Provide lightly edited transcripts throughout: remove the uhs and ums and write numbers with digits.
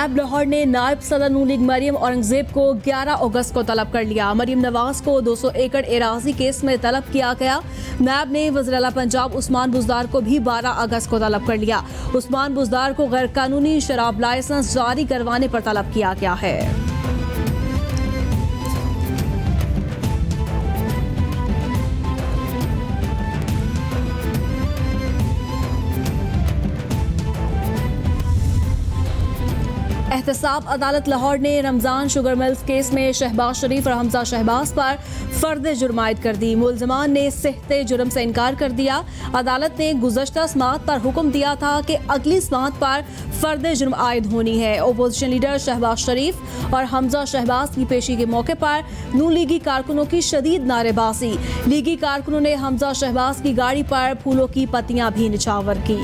नैब लाहौर ने नायब सदर नून लीग मरियम औरंगजेब को 11 अगस्त को तलब कर लिया। मरियम नवाज को 200 एकड़ एराजी केस में तलब किया गया। नैब ने वज़ीर आला पंजाब उस्मान बुज़दार को भी 12 अगस्त को तलब कर लिया। उस्मान बुज़दार को गैर कानूनी शराब लाइसेंस जारी करवाने पर तलब किया गया है। एहतसाब अदालत लाहौर ने रमजान शुगर मिल्स केस में शहबाज शरीफ और हमजा शहबाज पर फर्द जुर्म आयद कर दी। मुलजमान ने सेहते जुर्म से इनकार कर दिया। अदालत ने गुज़श्ता समाअत पर हुक्म दिया था कि अगली समाअत पर फर्द जुर्म आयद होनी है। ओपोजिशन लीडर शहबाज शरीफ और हमजा शहबाज की पेशी के मौके पर नून लीगी कारकुनों की शदीद नारेबाजी। लीगी कारकुनों ने हमजा शहबाज की गाड़ी पर फूलों की पत्तियां भी निछावर की।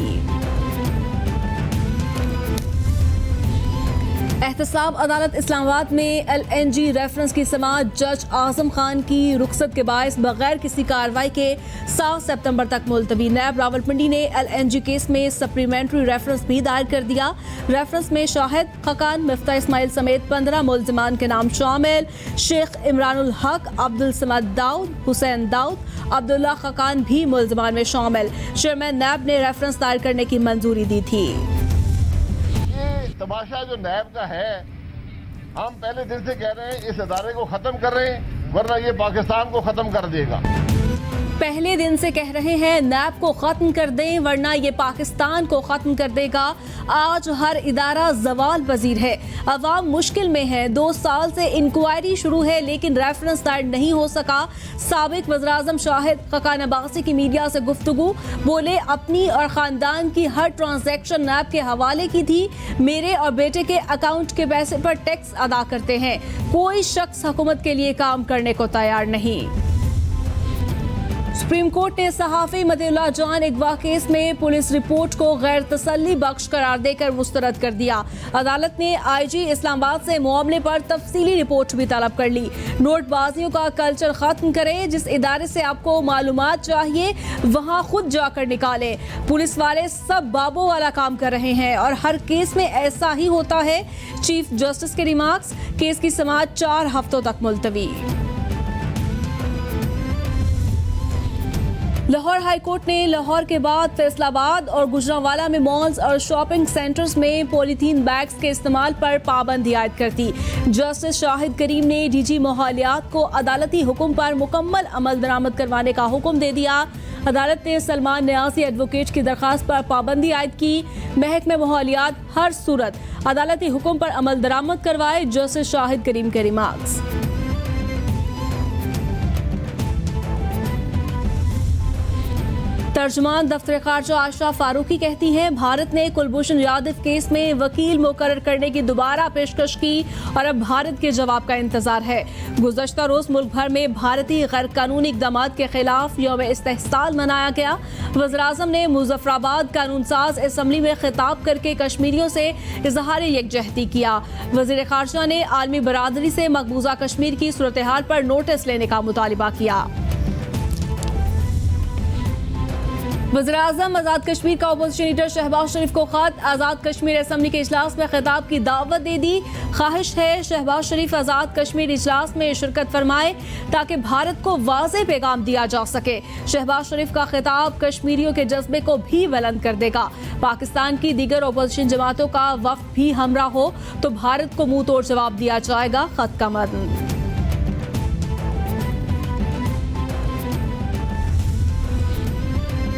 एहतसाब अदालत इस्लामाबाद में LNG रेफरेंस की समाअत जज आजम खान की रुखसत के बायस बगैर किसी कार्रवाई के 7 सितंबर तक मुलतवी। नैब रावलपिंडी ने LNG केस में सप्लीमेंट्री रेफरेंस भी दायर कर दिया। रेफरेंस में शाहिद खकान, मिफ्ता इस्माइल समेत 15 मुलजमान के नाम शामिल। शेख इमरानुल हक, अब्दुल समद दाऊद, हुसैन दाऊद, अब्दुल्ला खकान भी मुलजमान में शामिल। चेयरमैन नैब ने रेफरेंस दायर करने की मंजूरी दी थी। तमाशा जो नैब का है, हम पहले दिन से कह रहे हैं इस अदारे को खत्म कर रहे हैं, वरना ये पाकिस्तान को खत्म कर देगा। पहले दिन से कह रहे हैं नैब को खत्म कर दें, वरना ये पाकिस्तान को खत्म कर देगा। आज हर इदारा जवाल पजीर है, अवाम मुश्किल में है। 2 साल से इंक्वायरी शुरू है लेकिन रेफरेंस दायर नहीं हो सका। साबिक वज़ीर आज़म शाहिद खकान अब्बासी की मीडिया से गुफ्तगू, बोले अपनी और खानदान की हर ट्रांजैक्शन नैब के हवाले की थी। मेरे और बेटे के अकाउंट के पैसे पर टैक्स अदा करते हैं। कोई शख्स हुकूमत के लिए काम करने को तैयार नहीं। सुप्रीम कोर्ट ने सहाफ़ी मतीउल्लाह जान अगवा केस में पुलिस रिपोर्ट को गैर तसल्ली बख्श करार देकर मुस्तरद कर दिया। अदालत ने IG इस्लामाबाद से मामले पर तफसीली रिपोर्ट भी तलब कर ली। नोटबाजियों का कल्चर खत्म करें, जिस इदारे से आपको मालूमात चाहिए वहां खुद जाकर निकालें। पुलिस वाले सब बाबों वाला काम कर रहे हैं और हर केस में ऐसा ही होता है। चीफ जस्टिस के रिमार्क्स। केस की समाअत 4 हफ्तों तक मुलतवी। लाहौर हाई कोर्ट ने लाहौर के बाद फैसलाबाद और गुजरांवाला में मॉल्स और शॉपिंग सेंटर्स में पॉलीथीन बैग्स के इस्तेमाल पर पाबंदी आयद कर दी। जस्टिस शाहिद करीम ने DG माहौलियात को अदालती हुक्म पर मुकम्मल अमल दरामद करवाने का हुक्म दे दिया। अदालत ने सलमान न्यासी एडवोकेट की दरखास्त पर पाबंदी आयद की। महकमे माहौलियात हर सूरत अदालती हुक्म पर अमल दरामद करवाए। जस्टिस शाहिद करीम के रिमार्क्स। तर्जुमान दफ्तर खारजा आशा फारूकी कहती हैं भारत ने कुलभूषण यादव केस में वकील मुकर्रर करने की दोबारा पेशकश की और अब भारत के जवाब का इंतजार है। गुज़श्ता रोज मुल्क भर में भारतीय गैर कानूनी इक़दामात के खिलाफ यौम इस्तेहसाल मनाया गया। वज़ीर आज़म ने मुज़फ़्फ़राबाद कानून साज असम्बली में खिताब करके कश्मीरियों से इज़हार यकजहती किया। वज़ीर खारजा ने आलमी बरादरी से मकबूजा कश्मीर की सूरत हाल पर नोटिस लेने का मुतालिबा किया। वज़ीर आज़म आज़ाद कश्मीर का अपोजिशन लीडर शहबाज शरीफ को खत। आज़ाद कश्मीर असम्बली के इजलास में खिताब की दावत दे दी। ख्वाहिश है शहबाज शरीफ आज़ाद कश्मीर इजलास में शिरकत फरमाए ताकि भारत को वाज़ेह पैगाम दिया जा सके। शहबाज शरीफ का खिताब कश्मीरियों के जज्बे को भी बुलंद कर देगा। पाकिस्तान की दीगर अपोजिशन जमातों का वफ्द भी हमरा हो तो भारत को मुंह तोड़ जवाब दिया जाएगा। खत का मत्न।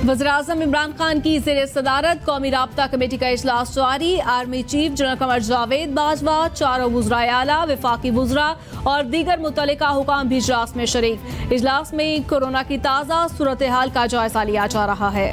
वज़ीर-ए-आज़म इमरान खान की ज़ेर सदारत कौमी राब्ता कमेटी का इजलास जारी। Army chief general Qamar Javed Bajwa, 4 वज़राए आला, वफाकी वज़रा और दीगर मुतल्लिका हुकाम भी इजलास में शरीक। इजलास में कोरोना की ताज़ा सूरत हाल का जायजा लिया जा रहा है।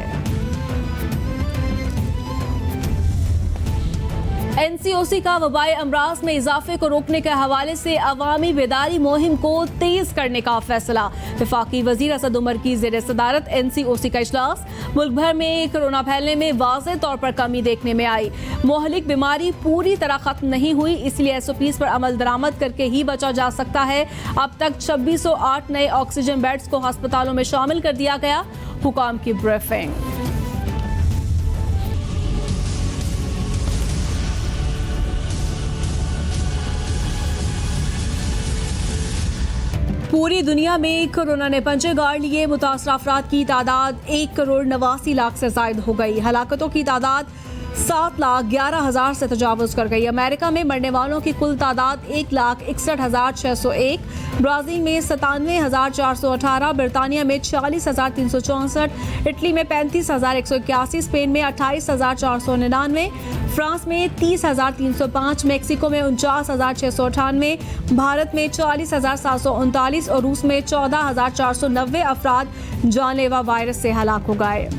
NCOC का वबाई अमराज में इजाफे को रोकने के हवाले से अवामी बेदारी मुहिम को तेज करने का फैसला। वफाकी वजीर असद उमर की ज़ेर सदारत NCOC का इजलास। मुल्क भर में कोरोना फैलने में वाज़ेह तौर पर कमी देखने में आई। मोहलिक बीमारी पूरी तरह खत्म नहीं हुई, इसलिए SOPs पर अमल दरामद करके ही बचा जा सकता है। अब तक 2608 नए ऑक्सीजन बेड्स को अस्पतालों में शामिल कर दिया गया। हुकाम की ब्रीफिंग। पूरी दुनिया में कोरोना ने पंजे गाड़ लिए। मुतासर अफराद की तादाद 1,89,00,000 से जायद हो गई। हलाकतों की तादाद 7,11,000 से तजावुज कर गई। अमेरिका में मरने वालों की कुल तादाद 1,61,601, ब्राजील में 97,418, बरतानिया में 40,364, इटली में 35,181, स्पेन में 28,499, फ्रांस में 30,305, मेक्सिको में 49,698, भारत में 40,739 और रूस में 14,490 अफराद जानलेवा वायरस से हलाक हो गए।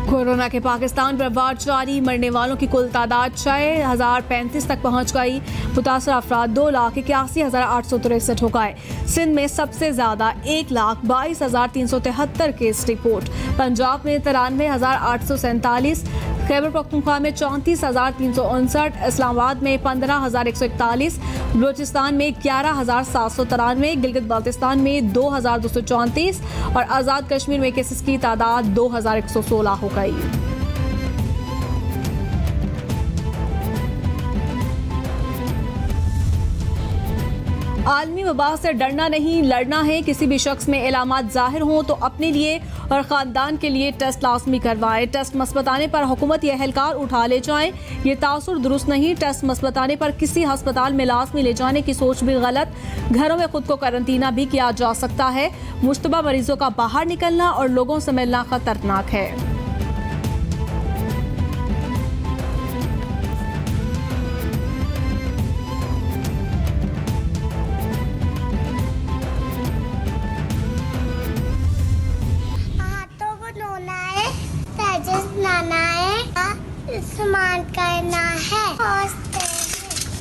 कोरोना के पाकिस्तान पर वार जारी, मरने वालों की कुल तादाद 6,035 तक पहुंच गई। मुतासर अफराद 2,81,863 हो गए। सिंध में सबसे ज्यादा 1,22,373 केस रिपोर्ट, पंजाब में 93,847, खैबर पख्तूनख्वा में 34,359, इस्लामाबाद में 15,141, बलूचिस्तान में 11,793, गिलगित बाल्तिस्तान में 2,234 और आज़ाद कश्मीर में केसेस की तादाद 2,116 हो गई। आलमी वबा से डरना नहीं, लड़ना है। किसी भी शख्स में इलामात जाहिर हों तो अपने लिए और ख़ानदान के लिए टेस्ट लाजमी करवाएं। टेस्ट मस्बत आने पर हुकूमती एहलकार उठा ले जाएं, ये तासुर दुरुस्त नहीं। टेस्ट मस्बत आने पर किसी हस्पताल में लाजमी ले जाने की सोच भी गलत। घरों में खुद को क्वारंटीना भी किया जा सकता है। मुश्तबा मरीजों का बाहर निकलना और लोगों से मिलना खतरनाक है। इस्तेमाल करना है।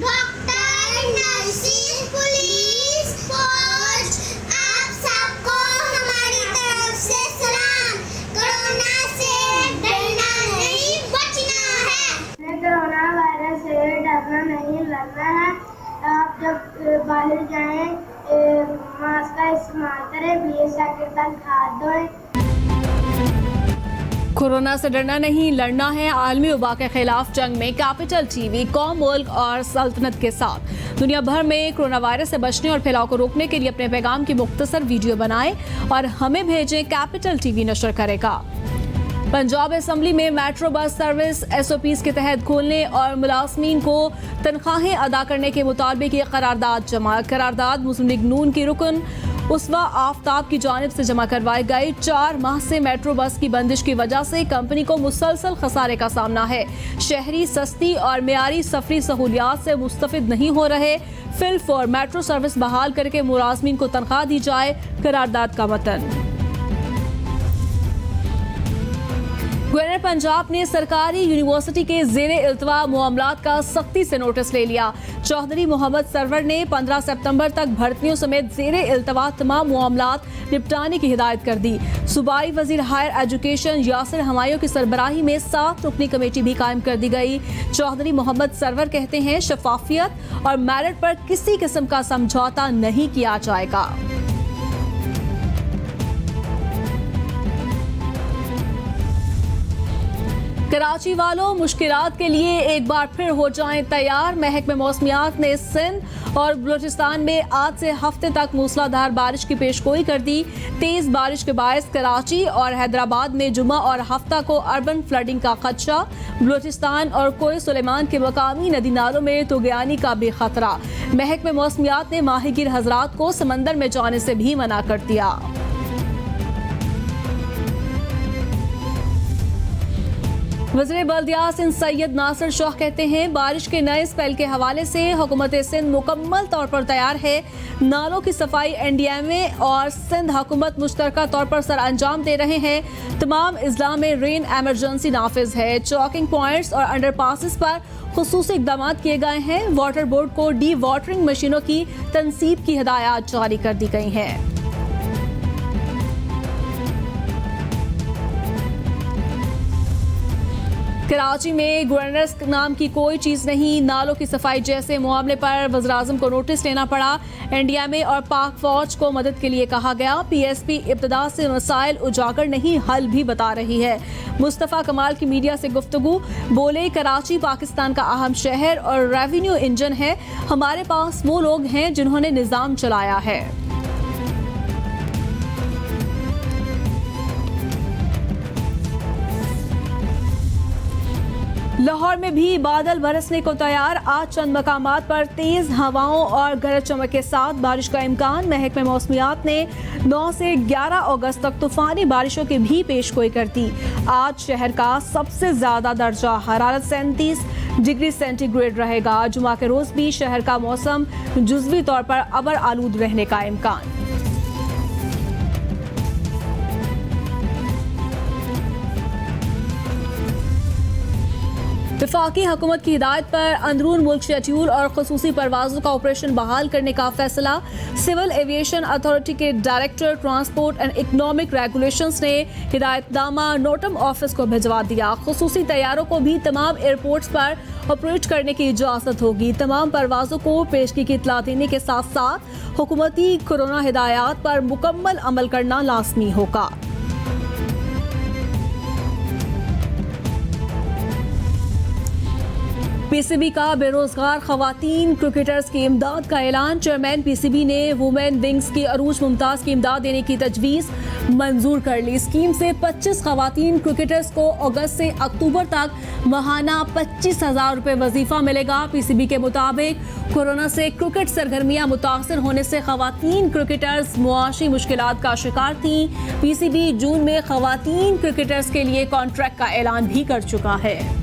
डॉक्टर, नर्सिंग, पुलिस, फौज, आप सबको हमारी तरफ से सलाम। कोरोना से डरना नहीं, बचना है। कोरोना वायरस से डरना नहीं, लड़ना है। आप जब बाहर जाएं मास्क का इस्तेमाल करें, 20 सेकंड तक हाथ धोएं। कोरोना से डरना नहीं, लड़ना है। आलमी वबा के खिलाफ जंग में कैपिटल टीवी कौम, मुल्क और सल्तनत के साथ दुनिया भर में कोरोना वायरस से बचने और फैलाव को रोकने के लिए अपने पैगाम की मुख्तसर वीडियो बनाएं और हमें भेजें। कैपिटल टीवी नशर करेगा। पंजाब असेंबली में मेट्रो बस सर्विस SOPs के तहत खोलने और मुलाजमीन को तनख्वाहें अदा करने के मुताबिक ये करारदाद जमा। करारदाद मुस्लिम लीग नून की रुकन उसवा आफ्ताब की जानिब से जमा करवाई गई। 4 माह से मेट्रो बस की बंदिश की वजह से कंपनी को मुसलसल खसारे का सामना है। शहरी सस्ती और मेयारी सफरी सहूलियात से मुस्तफिद नहीं हो रहे। फिलफौर मेट्रो सर्विस बहाल करके मुलाजमीन को तनख्वाह दी जाए। करारदाद का मतन। गवर्नर पंजाब ने सरकारी यूनिवर्सिटी के ज़ेरे इल्तवा मामलात का सख्ती से नोटिस ले लिया। चौधरी मोहम्मद सरवर ने 15 सितंबर तक भर्तियों समेत ज़ेरे इल्तवा तमाम मामलात निपटाने की हिदायत कर दी। सूबाई वजीर हायर एजुकेशन यासिर हमायूं की सरबराही में 7 रुकनी कमेटी भी कायम कर दी गई। चौधरी मोहम्मद सरवर कहते हैं शफाफियत और मेरिट पर किसी किस्म का समझौता नहीं किया जाएगा। कराची वालों, मुश्किलात के लिए एक बार फिर हो जाएं तैयार। महकमे मौसमियात ने सिंध और बलूचिस्तान में आज से हफ्ते तक मूसलाधार बारिश की पेशगोई कर दी। तेज बारिश के बायस कराची और हैदराबाद में जुमा और हफ्ता को अर्बन फ्लडिंग का खदशा। बलूचिस्तान और कोई सुलेमान के मकामी नदी नालों में तुगयानी का भी खतरा। महकमे मौसमियात ने माहिगीर हजरात को समंदर में जाने से भी मना कर दिया। वज़ीर बल्दिया सिंध सैयद नासिर शाह कहते हैं बारिश के नए स्पेल के हवाले से हुकूमत सिंध मुकम्मल तौर पर तैयार है। नालों की सफाई एनडीएमए और सिंध हुकूमत मुश्तरका तौर पर सर अंजाम दे रहे हैं। तमाम अजला में रेन एमरजेंसी नाफिज है। चॉकिंग पॉइंट्स और अंडरपासेस पर खुसूसी इक़दाम किए गए हैं। वाटर बोर्ड को डी वाटरिंग मशीनों की तनसीब की हिदायत जारी कर दी गई हैं। कराची में गवर्नर्स नाम की कोई चीज़ नहीं। नालों की सफाई जैसे मामले पर वज़ीर-ए-आज़म को नोटिस लेना पड़ा। एनडीएमए और पाक फौज को मदद के लिए कहा गया। पीएसपी इब्तिदा से मसाइल उजागर नहीं हल भी बता रही है। मुस्तफ़ा कमाल की मीडिया से गुफ्तगू, बोले कराची पाकिस्तान का अहम शहर और रेवेन्यू इंजन है। हमारे पास वो लोग हैं जिन्होंने निज़ाम चलाया है। लाहौर में भी बादल बरसने को तैयार। आज चंद मकामात पर तेज हवाओं और गरज चमक के साथ बारिश का इम्कान। महकमे मौसमियात ने 9 से 11 अगस्त तक तूफानी बारिशों की भी पेशगोई कर दी। आज शहर का सबसे ज्यादा दर्जा हरारत 37 डिग्री सेंटीग्रेड रहेगा। जुमा के रोज भी शहर का मौसम जुज़वी तौर पर अबर आलूद रहने का इम्कान। वफाकी हुकूमत की हिदायत पर अंदरून मुल्क शेड्यूल और खसूसी परवाज़ों का ऑपरेशन बहाल करने का फैसला। सिविल एविएशन अथॉरिटी के director transport and economic regulations ने हिदायतनामा नोटम ऑफिस को भिजवा दिया। खसूसी तैयारों को भी तमाम एयरपोर्ट्स पर ऑपरेट करने की इजाज़त होगी। तमाम परवाज़ों को पेशगी की इत्तला देने के साथ साथ हुकूमती कोरोना हिदायत पर मुकम्मल अमल करना लाजमी होगा। पीसीबी का बेरोजगार खवातीन क्रिकेटर्स की इमदाद का ऐलान। चेयरमैन पीसीबी ने वुमेन विंग्स की अरूज मुमताज की इमदाद देने की तजवीज़ मंजूर कर ली। स्कीम से 25 खवातीन क्रिकेटर्स को अगस्त से अक्टूबर तक माहाना 25,000 रुपये वजीफा मिलेगा। पीसीबी के मुताबिक कोरोना से क्रिकेट सरगर्मियां मुतासर होने से खवातीन क्रिकेटर्स मुआशी मुश्किलात का शिकार थीं। पीसीबी जून में खवातीन क्रिकेटर्स के लिए कॉन्ट्रैक्ट का ऐलान भी कर चुका है।